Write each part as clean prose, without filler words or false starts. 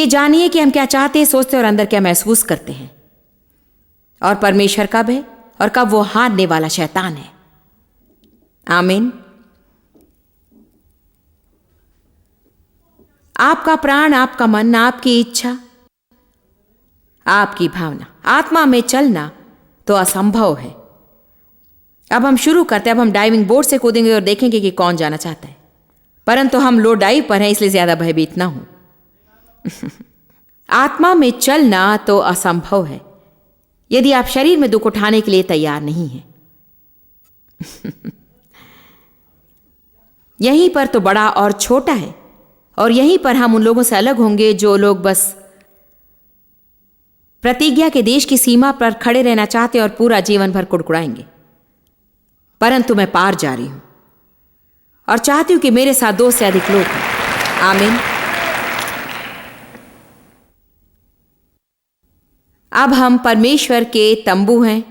जानिए कि हम क्या चाहते हैं, सोचते और अंदर क्या महसूस करते हैं, और परमेश्वर कब है और कब वो हारने वाला शैतान है। आमीन। आपका प्राण, आपका मन, आपकी इच्छा, आपकी भावना, आत्मा में चलना तो असंभव है। अब हम शुरू करते हैं। अब हम डाइविंग बोर्ड से कूदेंगे और देखेंगे कि कौन जाना चाहता है, परंतु हम लो डाइव पर हैं, इसलिए ज्यादा भयभीत ना हो। आत्मा में चलना तो असंभव है यदि आप शरीर में दुख उठाने के लिए तैयार नहीं हैं। यहीं पर तो बड़ा और छोटा है, और यहीं पर हम उन लोगों से अलग होंगे जो लोग बस प्रतिज्ञा के देश की सीमा पर खड़े रहना चाहते और पूरा जीवन भर कुड़कुड़ाएंगे। परंतु मैं पार जा रही हूं और चाहती हूं कि मेरे साथ 2 से अधिक लोग हैं। आमीन। अब हम परमेश्वर के तंबू हैं,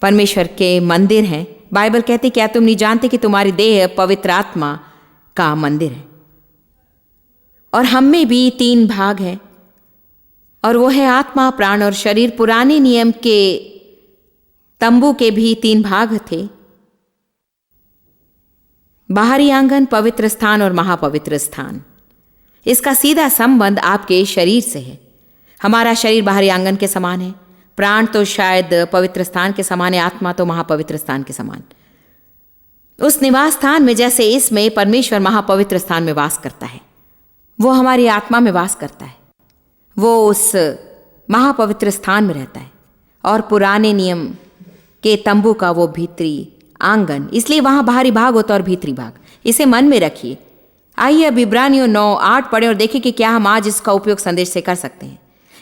परमेश्वर के मंदिर हैं। बाइबल कहती, क्या तुम नहीं जानते कि तुम्हारी देह पवित्र आत्मा का मंदिर है? और हम में भी 3 भाग हैं, और वो है आत्मा, प्राण और शरीर। पुराने नियम के तंबू के भी 3 भाग थे, बाहरी आंगन, पवित्र स्थान और महापवित्र स्थान। इसका सीधा संबंध आपके शरीर से है। हमारा शरीर बाहरी आंगन के समान है, प्राण तो शायद पवित्र स्थान के समान है, आत्मा तो महापवित्र स्थान के समान। उस निवास स्थान में, जैसे इसमें परमेश्वर महापवित्र स्थान में वास करता है, वो हमारी आत्मा में वास करता है। वो उस महापवित्र स्थान में रहता है। और पुराने नियम के तंबू का वो भीतरी आंगन, इसलिए वहां बाहरी भाग होता और भीतरी भाग। इसे मन में रखिए। आइए अब इब्रानियों 9:8 पढ़े और देखें कि क्या हम आज इसका उपयोग संदेश से कर सकते हैं।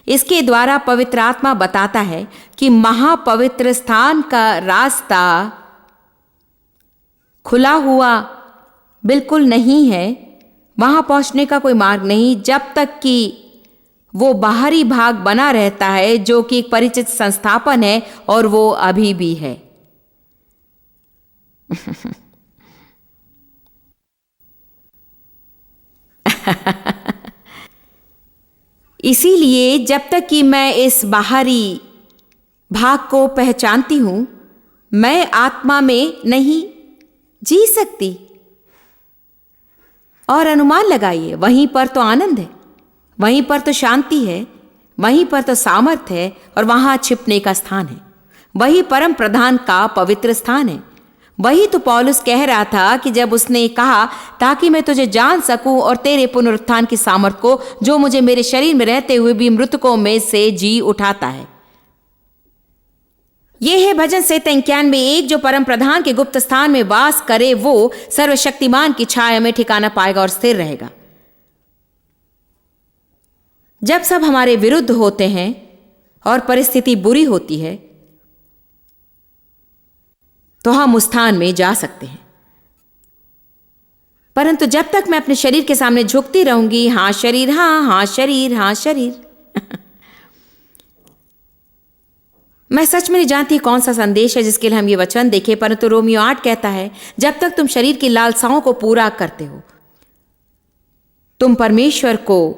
इसके द्वारा पवित्र आत्मा बताता है कि महापवित्र स्थान का रास्ता खुला हुआ बिल्कुल नहीं है, वहां पहुंचने का कोई मार्ग नहीं, जब तक कि वो बाहरी भाग बना रहता है, जो कि एक परिचित संस्थापन है, और वो अभी भी है। इसीलिए जब तक कि मैं इस बाहरी भाग को पहचानती हूं, मैं आत्मा में नहीं जी सकती। और अनुमान लगाइए, वहीं पर तो आनंद है, वहीं पर तो शांति है, वहीं पर तो सामर्थ्य है, और वहां छिपने का स्थान है। वही परम प्रधान का पवित्र स्थान है। वही तो पौलुस कह रहा था कि जब उसने कहा, ताकि मैं तुझे जान सकूं और तेरे पुनरुत्थान की सामर्थ को, जो मुझे मेरे शरीर में रहते हुए भी मृतकों में से जी उठाता है। यह है भजन 91:1, जो परम प्रधान के गुप्त स्थान में वास करे, वो सर्वशक्तिमान की छाया में ठिकाना पाएगा और स्थिर रहेगा। जब सब हमारे विरुद्ध होते हैं और परिस्थिति बुरी होती है, तो हम उस स्थान में जा सकते हैं। परंतु जब तक मैं अपने शरीर के सामने झुकती रहूंगी, हां शरीर, हां शरीर, हां शरीर, मैं सच में नहीं जानती कौन सा संदेश है जिसके लिए हम ये वचन देखें, परंतु रोमियो 8 कहता है, जब तक तुम शरीर की लालसाओं को पूरा करते हो, तुम परमेश्वर को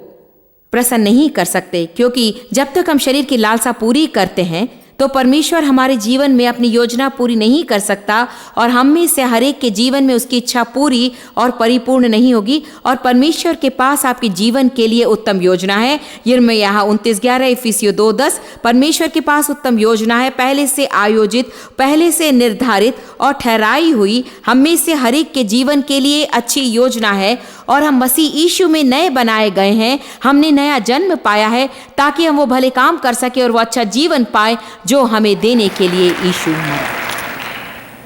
प्रसन्न नहीं कर सकते। क्योंकि जब तक हम शरीर की लालसा पूरी करते हैं, तो परमेश्वर हमारे जीवन में अपनी योजना पूरी नहीं कर सकता, और हम में से हर एक के जीवन में उसकी इच्छा पूरी और परिपूर्ण नहीं होगी। और परमेश्वर के पास आपके जीवन के लिए उत्तम योजना है। यिर्मयाह 29:11, इफिसियों 2:10, परमेश्वर के पास उत्तम योजना है, पहले से आयोजित, पहले से निर्धारित और ठहराई हुई। हम में से हर एक के जीवन के लिए अच्छी योजना है, और हम मसीह यीशु में नए बनाए गए हैं। हमने नया जन्म पाया है ताकि हम वो भले काम कर सके और वो अच्छा जीवन पाए जो हमें देने के लिए यीशु मरा।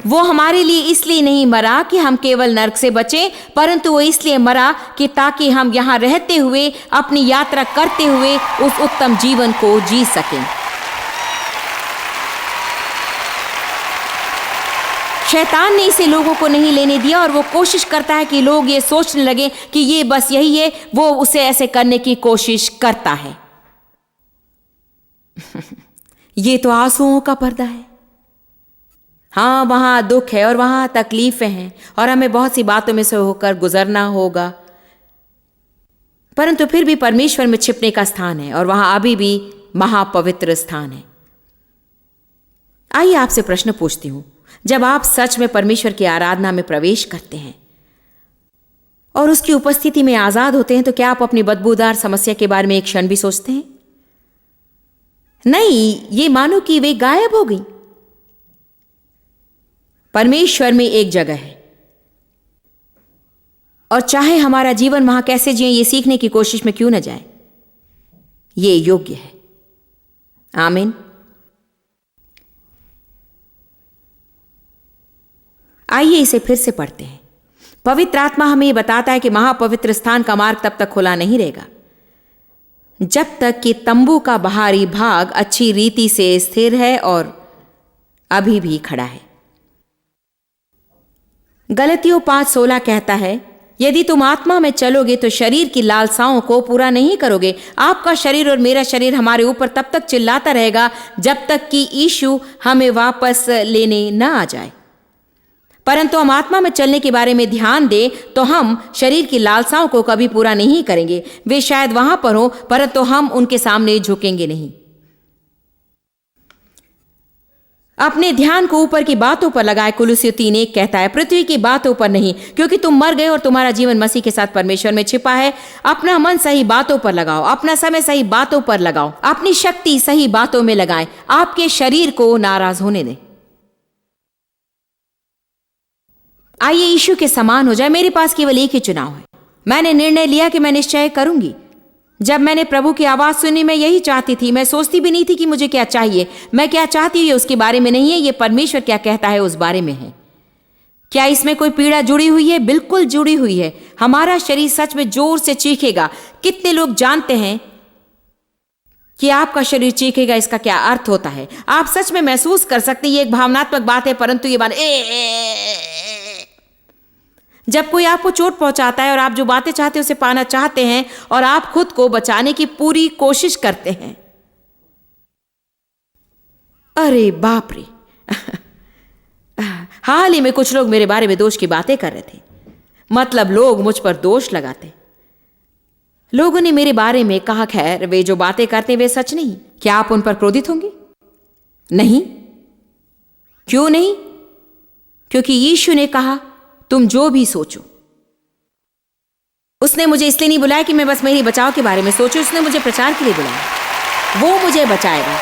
वो हमारे लिए इसलिए नहीं मरा कि हम केवल नरक से बचें, परंतु वो इसलिए मरा कि ताकि हम यहाँ रहते हुए, अपनी यात्रा करते हुए उस उत्तम जीवन को जी सकें। शैतान ने इसे लोगों को नहीं लेने दिया, और वो कोशिश करता है कि लोग ये सोचने लगे कि ये बस यही है। वो उसे ऐसे करने की कोशिश करता है। ये तो आंसुओं का पर्दा है। हाँ, वहां दुख है और वहां तकलीफें हैं, और हमें बहुत सी बातों में से होकर गुजरना होगा। परंतु फिर भी परमेश्वर में छिपने का स्थान है और वहां अभी भी महापवित्र स्थान है। आइए आपसे प्रश्न पूछती हूं, जब आप सच में परमेश्वर की आराधना में प्रवेश करते हैं और उसकी उपस्थिति में आजाद होते हैं, तो क्या आप अपनी बदबूदार समस्या के बारे में एक क्षण भी सोचते हैं? नहीं, ये मानो कि वे गायब हो गई। परमेश्वर में एक जगह है और चाहे हमारा जीवन वहां कैसे जिए, ये सीखने की कोशिश में क्यों न जाए, ये योग्य है। आमीन। आइए इसे फिर से पढ़ते हैं। पवित्र आत्मा हमें यह बताता है कि महापवित्र स्थान का मार्ग तब तक खुला नहीं रहेगा जब तक कि तंबू का बाहरी भाग अच्छी रीति से स्थिर है और अभी भी खड़ा है। गलतियों 5:16 कहता है, यदि तुम आत्मा में चलोगे तो शरीर की लालसाओं को पूरा नहीं करोगे। आपका शरीर और मेरा शरीर हमारे ऊपर तब तक चिल्लाता रहेगा जब तक कि यीशु हमें वापस लेने न आ जाए। परंतु हम आत्मा में चलने के बारे में ध्यान दें तो हम शरीर की लालसाओं को कभी पूरा नहीं करेंगे। वे शायद वहां पर हो, परंतु हम उनके सामने झुकेंगे नहीं। अपने ध्यान को ऊपर की बातों पर लगाए। कुलुस्सियों 3:1 कहता है, पृथ्वी की बातों पर नहीं, क्योंकि तुम मर गए और तुम्हारा जीवन मसीह के साथ परमेश्वर में छिपा है। अपना मन सही बातों पर लगाओ, अपना समय सही बातों पर लगाओ, अपनी शक्ति सही बातों में लगाएं। आपके शरीर को नाराज होने दें। आइए यीशु के समान हो जाए। मेरे पास केवल एक ही चुनाव है। मैंने निर्णय लिया कि मैं निश्चय करूंगी। जब मैंने प्रभु की आवाज सुनी, मैं यही चाहती थी। मैं सोचती भी नहीं थी कि मुझे क्या चाहिए। मैं क्या चाहती हूँ ये उसके बारे में नहीं है, ये परमेश्वर क्या कहता है उस बारे में है। क्या इसमें कोई पीड़ा जुड़ी हुई है? बिल्कुल जुड़ी हुई है। हमारा शरीर सच में जोर से चीखेगा। कितने लोग जानते हैं कि आपका शरीर चीखेगा, इसका क्या अर्थ होता है? आप सच में महसूस कर सकते हैं। ये एक भावनात्मक बात है, परंतु ये बात जब कोई आपको चोट पहुंचाता है और आप जो बातें चाहते हैं उसे पाना चाहते हैं और आप खुद को बचाने की पूरी कोशिश करते हैं। अरे बाप रे हाल ही में कुछ लोग मेरे बारे में दोष की बातें कर रहे थे। मतलब लोग मुझ पर दोष लगाते। लोगों ने मेरे बारे में कहा, खैर वे जो बातें करते वे सच नहीं। क्या आप उन पर क्रोधित होंगे? नहीं। क्यों नहीं? क्योंकि यीशु ने कहा, तुम जो भी सोचो। उसने मुझे इसलिए नहीं बुलाया कि मैं बस मेरी बचाव के बारे में सोचूं। उसने मुझे प्रचार के लिए बुलाया। वो मुझे बचाएगा।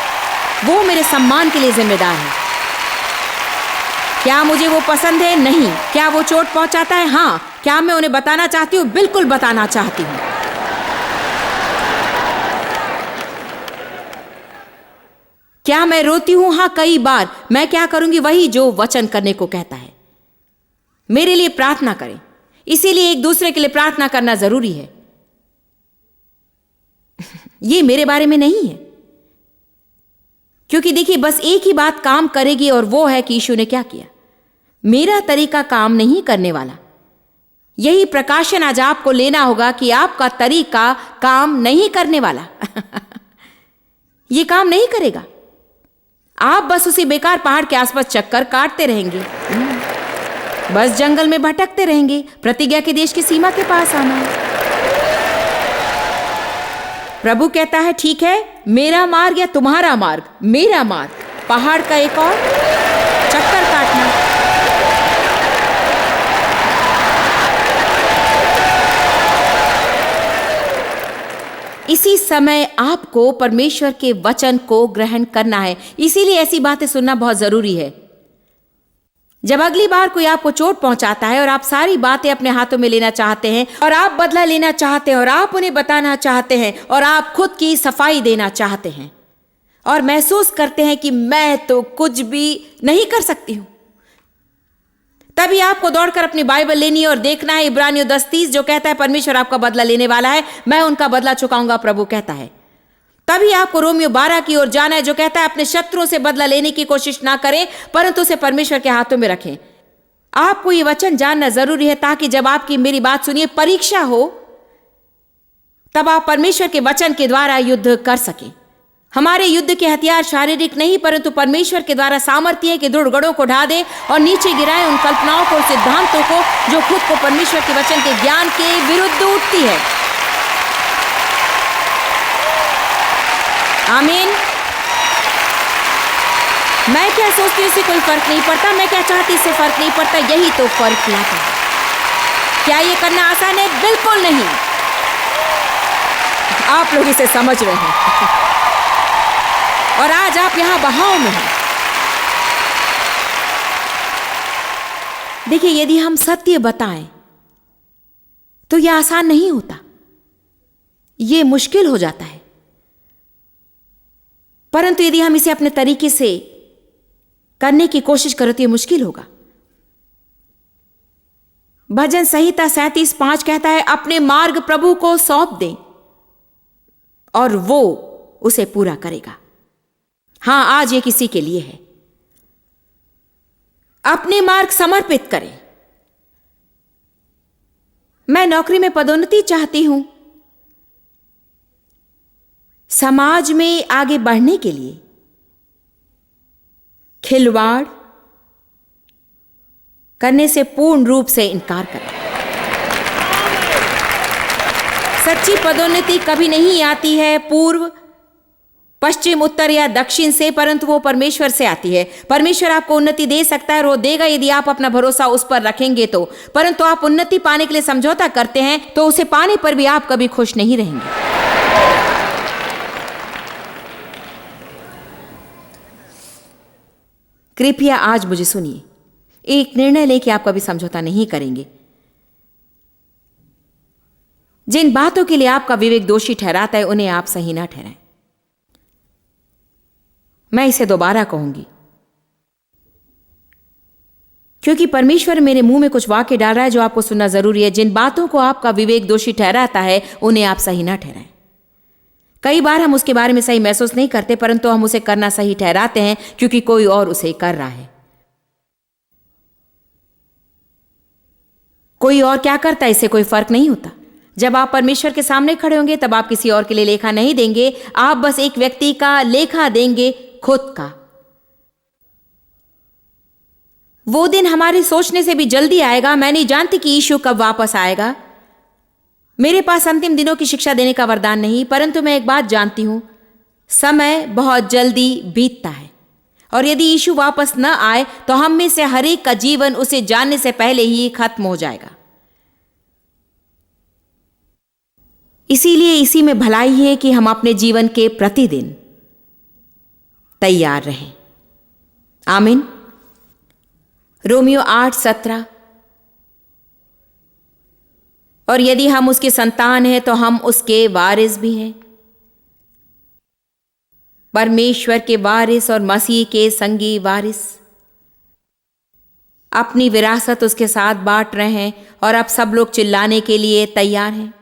वो मेरे सम्मान के लिए जिम्मेदार है। क्या मुझे वो पसंद है? नहीं। क्या वो चोट पहुंचाता है? हाँ। क्या मैं उन्हें बताना चाहती हूं? बिल्कुल बताना चाहती हूं। क्या मैं रोती हूं? हाँ, कई बार। मैं क्या करूंगी? वही जो वचन करने को कहता है। मेरे लिए प्रार्थना करें। इसीलिए एक दूसरे के लिए प्रार्थना करना जरूरी है। ये मेरे बारे में नहीं है, क्योंकि देखिए बस एक ही बात काम करेगी और वो है कि यीशु ने क्या किया। मेरा तरीका काम नहीं करने वाला। यही प्रकाशन आज आपको लेना होगा कि आपका तरीका काम नहीं करने वाला ये काम नहीं करेगा। आप बस उसी बेकार पहाड़ के आसपास चक्कर काटते रहेंगे। बस जंगल में भटकते रहेंगे। प्रतिज्ञा के देश की सीमा के पास आना है। प्रभु कहता है, ठीक है, मेरा मार्ग या तुम्हारा मार्ग? मेरा मार्ग, पहाड़ का एक और चक्कर काटना। इसी समय आपको परमेश्वर के वचन को ग्रहण करना है। इसीलिए ऐसी बातें सुनना बहुत जरूरी है। जब अगली बार कोई आपको चोट पहुंचाता है और आप सारी बातें अपने हाथों में लेना चाहते हैं और आप बदला लेना चाहते हैं और आप उन्हें बताना चाहते हैं और आप खुद की सफाई देना चाहते हैं और महसूस करते हैं कि मैं तो कुछ भी नहीं कर सकती हूं, तभी आपको दौड़कर अपनी बाइबल लेनी है और देखना है इब्रानियों 10:30 जो कहता है परमेश्वर आपका बदला लेने वाला है, मैं उनका बदला चुकाऊंगा, प्रभु कहता है। तभी आपको रोमियो 12 की ओर जाना है जो कहता है अपने शत्रुओं से बदला लेने की कोशिश ना करें, परंतु उसे परमेश्वर के हाथों में रखें। आपको ये वचन जानना जरूरी है ताकि जब आपकी मेरी बात सुनिए परीक्षा हो, तब आप परमेश्वर के वचन के द्वारा युद्ध कर सकें। हमारे युद्ध के हथियार शारीरिक नहीं परंतु परमेश्वर के द्वारा सामर्थ्य है कि दृढ़ गढ़ों को ढा दे और नीचे गिराए उन कल्पनाओं को, सिद्धांतों को जो खुद को परमेश्वर के वचन के ज्ञान के विरुद्ध उठती है। आमीन। मैं क्या सोचती हूँ इससे कोई फर्क नहीं पड़ता, मैं क्या चाहती इससे फर्क नहीं पड़ता, यही तो फर्क लाता है। क्या ये करना आसान है? बिल्कुल नहीं। आप लोग इसे समझ रहे हैं और आज आप यहां बहाव में हैं। देखिए, यदि हम सत्य बताएं तो यह आसान नहीं होता, यह मुश्किल हो जाता है। परंतु यदि हम इसे अपने तरीके से करने की कोशिश करो तो यह मुश्किल होगा। भजन संहिता 37:5 कहता है, अपने मार्ग प्रभु को सौंप दें और वो उसे पूरा करेगा। हां, आज ये किसी के लिए है। अपने मार्ग समर्पित करें। मैं नौकरी में पदोन्नति चाहती हूं, समाज में आगे बढ़ने के लिए खिलवाड़ करने से पूर्ण रूप से इनकार करें। सच्ची पदोन्नति कभी नहीं आती है पूर्व, पश्चिम, उत्तर या दक्षिण से, परंतु वो परमेश्वर से आती है। परमेश्वर आपको उन्नति दे सकता है और वो देगा यदि आप अपना भरोसा उस पर रखेंगे तो। परंतु आप उन्नति पाने के लिए समझौता करते हैं तो उसे पाने पर भी आप कभी खुश नहीं रहेंगे। कृपया आज मुझे सुनिए, एक निर्णय लेके आप कभी समझौता नहीं करेंगे। जिन बातों के लिए आपका विवेक दोषी ठहराता है उन्हें आप सही ना ठहराएं। मैं इसे दोबारा कहूंगी क्योंकि परमेश्वर मेरे मुंह में कुछ वाक्य डाल रहा है जो आपको सुनना जरूरी है। जिन बातों को आपका विवेक दोषी ठहराता है उन्हें आप सही ना ठहराएं। कई बार हम उसके बारे में सही महसूस नहीं करते, परंतु हम उसे करना सही ठहराते हैं क्योंकि कोई और उसे कर रहा है। कोई और क्या करता है इससे कोई फर्क नहीं होता। जब आप परमेश्वर के सामने खड़े होंगे तब आप किसी और के लिए लेखा नहीं देंगे, आप बस एक व्यक्ति का लेखा देंगे, खुद का। वो दिन हमारे सोचने से भी जल्दी आएगा। मैं नहीं जानती कि यीशु कब वापस आएगा। मेरे पास अंतिम दिनों की शिक्षा देने का वरदान नहीं, परंतु मैं एक बात जानती हूं, समय बहुत जल्दी बीतता है और यदि यीशु वापस न आए तो हम में से हर एक का जीवन उसे जानने से पहले ही खत्म हो जाएगा। इसीलिए इसी में भलाई है कि हम अपने जीवन के प्रतिदिन तैयार रहें। आमीन। रोमियो 8:17, और यदि हम उसके संतान हैं तो हम उसके वारिस भी हैं, परमेश्वर के वारिस और मसीह के संगी वारिस। अपनी विरासत उसके साथ बांट रहे हैं और अब सब लोग चिल्लाने के लिए तैयार हैं।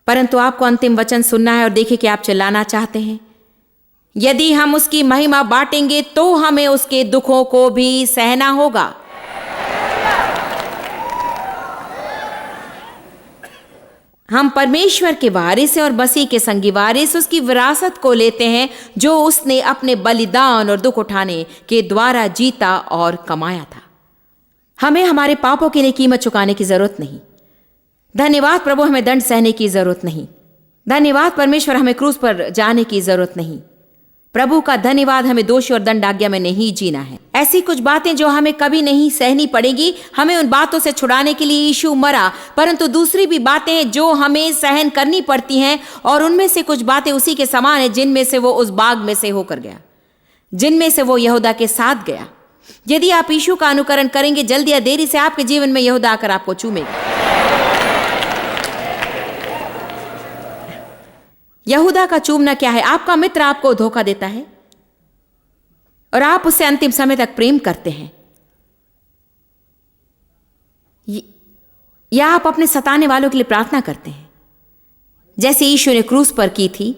परंतु आपको अंतिम वचन सुनना है और देखिए कि आप चिल्लाना चाहते हैं। यदि हम उसकी महिमा बांटेंगे तो हमें उसके दुखों को भी सहना होगा। हम परमेश्वर के वारिस और मसीह के संगी वारिस, उसकी विरासत को लेते हैं जो उसने अपने बलिदान और दुख उठाने के द्वारा जीता और कमाया था। हमें हमारे पापों के लिए कीमत चुकाने की जरूरत नहीं। धन्यवाद प्रभु, हमें दंड सहने की जरूरत नहीं। धन्यवाद परमेश्वर, हमें क्रूस पर जाने की जरूरत नहीं। प्रभु का धन्यवाद, हमें दोष और दंड आज्ञा में नहीं जीना है। ऐसी कुछ बातें जो हमें कभी नहीं सहनी पड़ेगी, हमें उन बातों से छुड़ाने के लिए यीशु मरा। परंतु दूसरी भी बातें जो हमें सहन करनी पड़ती हैं, और उनमें से कुछ बातें उसी के समान है जिनमें से वो उस बाग में से होकर गया, जिनमें से वो यहूदा के साथ गया। यदि आप यीशु का अनुकरण करेंगे, जल्दी या देरी से आपके जीवन में यहूदा आकर आपको चूमेगा। यहूदा का चूमना क्या है? आपका मित्र आपको धोखा देता है और आप उससे अंतिम समय तक प्रेम करते हैं, या आप अपने सताने वालों के लिए प्रार्थना करते हैं जैसे यीशु ने क्रूस पर की थी,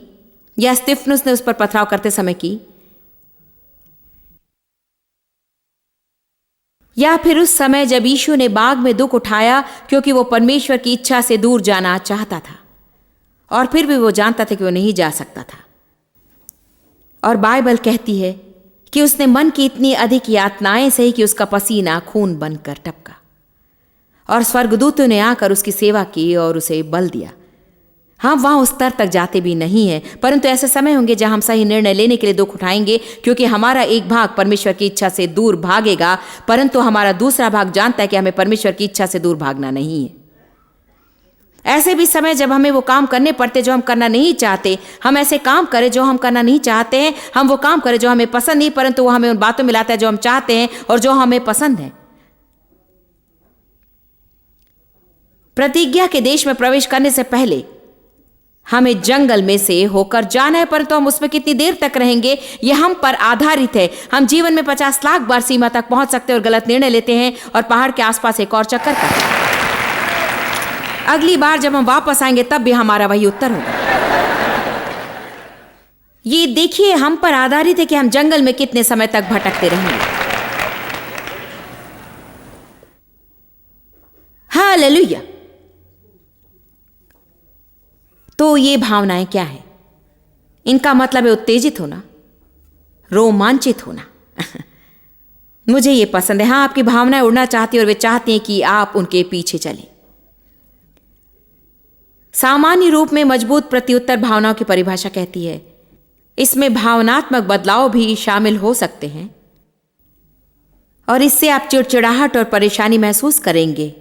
या स्तिफनुस ने उस पर पथराव करते समय की, या फिर उस समय जब यीशु ने बाग में दुख उठाया क्योंकि वो परमेश्वर की इच्छा से दूर जाना चाहता था और फिर भी वो जानता था कि वो नहीं जा सकता था। और बाइबल कहती है कि उसने मन की इतनी अधिक यातनाएं सही कि उसका पसीना खून बनकर टपका, और स्वर्गदूतों ने आकर उसकी सेवा की और उसे बल दिया। हम वहां उस स्तर तक जाते भी नहीं हैं, परंतु ऐसे समय होंगे जहां हम सही निर्णय लेने के लिए दुख उठाएंगे, क्योंकि हमारा एक भाग परमेश्वर की इच्छा से दूर भागेगा, परंतु हमारा दूसरा भाग जानता है कि हमें परमेश्वर की इच्छा से दूर भागना नहीं है। ऐसे भी समय जब हमें वो काम करने पड़ते जो हम करना नहीं चाहते, हम ऐसे काम करें जो हम करना नहीं चाहते हैं, हम वो काम करें जो हमें पसंद नहीं, परंतु वो हमें उन बातों में लाता है जो हम चाहते हैं और जो हमें पसंद है। प्रतिज्ञा के देश में प्रवेश करने से पहले हमें जंगल में से होकर जाना है, परंतु हम उसमें कितनी देर तक रहेंगे यह हम पर आधारित है। हम जीवन में 50 लाख बार सीमा तक पहुंच सकते हैं और गलत निर्णय लेते हैं और पहाड़ के आसपास एक और चक्कर करते हैं। अगली बार जब हम वापस आएंगे तब भी हमारा वही उत्तर होगा। ये देखिए, हम पर आधारित है कि हम जंगल में कितने समय तक भटकते रहेंगे। हालेलुया। तो ये भावनाएं क्या है? इनका मतलब है उत्तेजित होना, रोमांचित होना। मुझे ये पसंद है। हाँ, आपकी भावनाएं उड़ना चाहती है और वे चाहती हैं कि आप उनके पीछे चलें। सामान्य रूप में मजबूत प्रत्युत्तर भावनाओं की परिभाषा कहती है, इसमें भावनात्मक बदलाव भी शामिल हो सकते हैं और इससे आप चिड़चिड़ाहट और परेशानी महसूस करेंगे।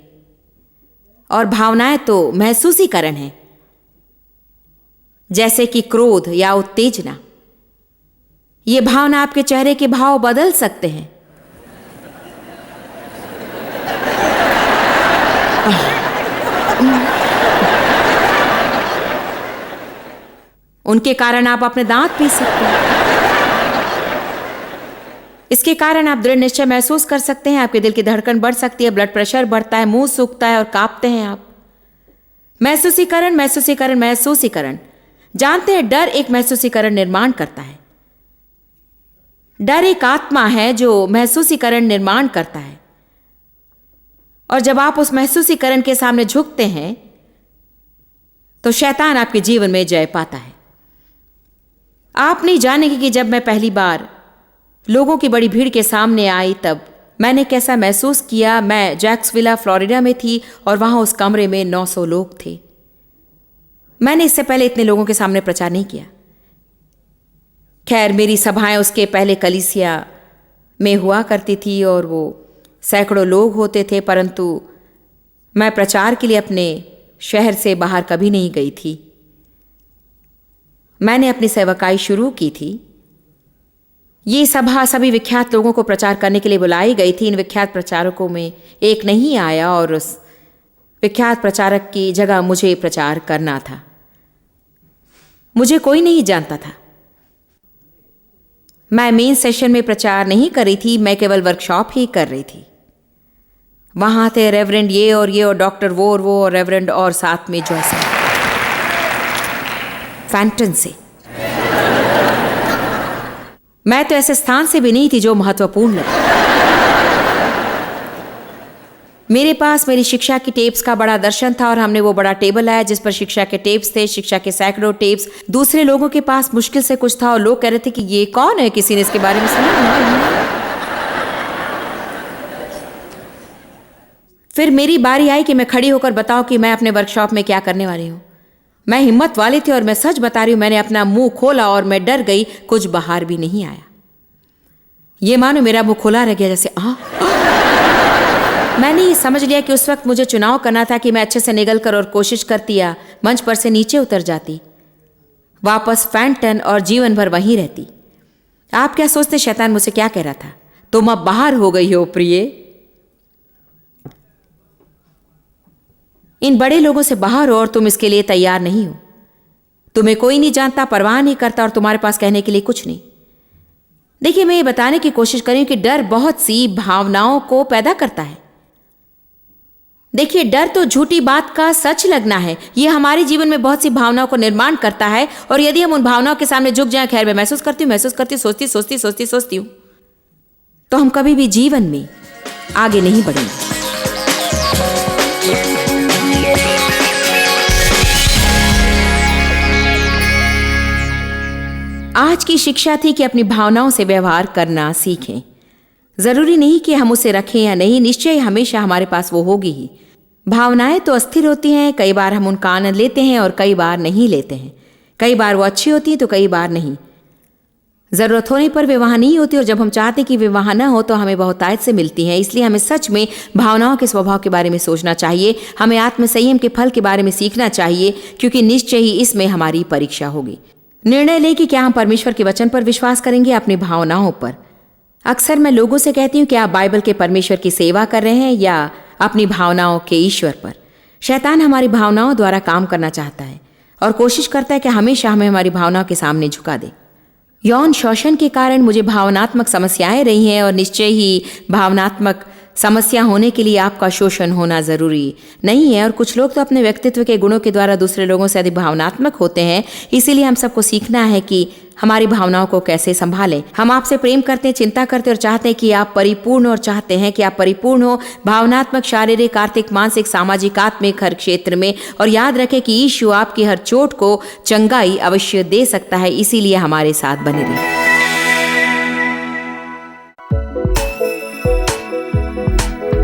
और भावनाएं तो महसूसीकरण है, जैसे कि क्रोध या उत्तेजना। ये भावना आपके चेहरे के भाव बदल सकते हैं। उनके कारण आप अपने दांत पीस सकते हैं। इसके कारण आप दृढ़ निश्चय महसूस कर सकते हैं। आपके दिल की धड़कन बढ़ सकती है, ब्लड प्रेशर बढ़ता है, मुंह सूखता है और कांपते हैं आप। महसूसीकरण, महसूसीकरण, महसूसीकरण। जानते हैं, डर एक महसूसीकरण निर्माण करता है। डर एक आत्मा है जो महसूसीकरण निर्माण करता है, और जब आप उस महसूसीकरण के सामने झुकते हैं तो शैतान आपके जीवन में जय पाता है। आप नहीं जानेंगे कि जब मैं पहली बार लोगों की बड़ी भीड़ के सामने आई तब मैंने कैसा महसूस किया। मैं जैक्सविला फ्लोरिडा में थी और वहां उस कमरे में 900 लोग थे। मैंने इससे पहले इतने लोगों के सामने प्रचार नहीं किया। खैर, मेरी सभाएं उसके पहले कलीसिया में हुआ करती थी और वो सैकड़ों लोग होते थे, परंतु मैं प्रचार के लिए अपने शहर से बाहर कभी नहीं गई थी। मैंने अपनी सेवकाई शुरू की थी। ये सभा सभी विख्यात लोगों को प्रचार करने के लिए बुलाई गई थी। इन विख्यात प्रचारकों में एक नहीं आया और उस विख्यात प्रचारक की जगह मुझे प्रचार करना था। मुझे कोई नहीं जानता था। मैं मेन सेशन में प्रचार नहीं कर रही थी, मैं केवल वर्कशॉप ही कर रही थी। वहां थे रेवरेंड ये और डॉक्टर वो और रेवरेंड और साथ में जॉयसन फैंटन से। मैं तो ऐसे स्थान से भी नहीं थी जो महत्वपूर्ण लगा। मेरे पास मेरी शिक्षा की टेप्स का बड़ा दर्शन था और हमने वो बड़ा टेबल लाया जिस पर शिक्षा के टेप्स थे, शिक्षा के सैकड़ों टेप्स। दूसरे लोगों के पास मुश्किल से कुछ था और लोग कह रहे थे कि ये कौन है, किसी ने इसके बारे में सुना। फिर मेरी बारी आई कि मैं खड़ी होकर बताऊं कि मैं अपने वर्कशॉप में क्या करने वाली हूं। मैं हिम्मत वाली थी और मैं सच बता रही हूं, मैंने अपना मुंह खोला और मैं डर गई, कुछ बाहर भी नहीं आया। ये मानो मेरा मुंह खुला रह गया, जैसे मैंने ये समझ लिया कि उस वक्त मुझे चुनाव करना था कि मैं अच्छे से निगल कर और कोशिश करती या मंच पर से नीचे उतर जाती, वापस फैंटन और जीवन भर वहीं रहती। आप क्या सोचते शैतान मुझसे क्या कह रहा था? तुम अब बाहर हो गई हो प्रिय, इन बड़े लोगों से बाहर हो और तुम इसके लिए तैयार नहीं हो। तुम्हें कोई नहीं जानता, परवाह नहीं करता और तुम्हारे पास कहने के लिए कुछ नहीं। देखिए, मैं ये बताने की कोशिश कर रही हूं कि डर बहुत सी भावनाओं को पैदा करता है। देखिए, डर तो झूठी बात का सच लगना है। यह हमारे जीवन में बहुत सी भावनाओं को निर्माण करता है और यदि हम उन भावनाओं के सामने झुक जाएं, खैर मैं महसूस करती हूं, सोचती हूं, तो हम कभी भी जीवन में आगे नहीं बढ़ेंगे। आज की शिक्षा थी कि अपनी भावनाओं से व्यवहार करना सीखें। जरूरी नहीं कि हम उसे रखें या नहीं, निश्चय हमेशा हमारे पास वो होगी ही। भावनाएं तो अस्थिर होती हैं, कई बार हम उनका आनंद लेते हैं और कई बार नहीं लेते हैं। कई बार वो अच्छी होती हैं तो कई बार नहीं। जरूरत होने पर वे वहां नहीं होती और जब हम चाहते हैं कि वे वहां न हो तो हमें बहुतायत से मिलती हैं। इसलिए हमें सच में भावनाओं के स्वभाव के बारे में सोचना चाहिए। हमें आत्म संयम के फल के बारे में सीखना चाहिए, क्योंकि निश्चय ही इसमें हमारी परीक्षा होगी। निर्णय लें कि क्या हम परमेश्वर के वचन पर विश्वास करेंगे, अपनी भावनाओं पर। अक्सर मैं लोगों से कहती हूँ कि आप बाइबल के परमेश्वर की सेवा कर रहे हैं या अपनी भावनाओं के ईश्वर पर। शैतान हमारी भावनाओं द्वारा काम करना चाहता है और कोशिश करता है कि हमेशा हमें हमारी भावनाओं के सामने झुका दे। यौन शोषण के कारण मुझे भावनात्मक समस्याएं रही हैं और निश्चय ही भावनात्मक समस्या होने के लिए आपका शोषण होना जरूरी नहीं है। और कुछ लोग तो अपने व्यक्तित्व के गुणों के द्वारा दूसरे लोगों से अधिक भावनात्मक होते हैं। इसीलिए हम सबको सीखना है कि हमारी भावनाओं को कैसे संभालें। हम आपसे प्रेम करते हैं, चिंता करते हैं और चाहते हैं कि आप परिपूर्ण और चाहते हैं कि आप परिपूर्ण हो भावनात्मक, शारीरिक, आर्थिक, मानसिक, सामाजिक, आत्मिक हर क्षेत्र में। और याद रखें कि यीशु आपकी हर चोट को चंगाई अवश्य दे सकता है। इसीलिए हमारे साथ बने रहें।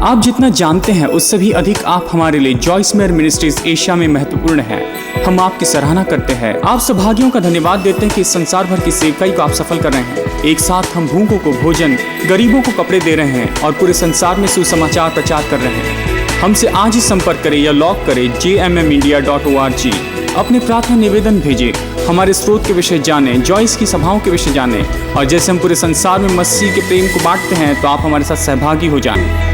आप जितना जानते हैं उससे भी अधिक आप हमारे लिए जॉइस मेयर मिनिस्ट्रीज एशिया में महत्वपूर्ण है। हम आपकी सराहना करते हैं। आप सौभाग्यों का धन्यवाद देते हैं कि इस संसार भर की सेवकाई को आप सफल कर रहे हैं। एक साथ हम भूखों को भोजन, गरीबों को कपड़े दे रहे हैं और पूरे संसार में सुसमाचार प्रचार कर रहे हैं। हमसे आज ही संपर्क करें या लॉग करें jmmindia.org। अपने प्रार्थना निवेदन भेजें, हमारे स्रोत के विषय जानें, जॉइस की सभाओं के विषय जानें और जैसे हम पूरे संसार में मसीह के प्रेम को बांटते हैं तो आप हमारे साथ सहभागी हो जाएं।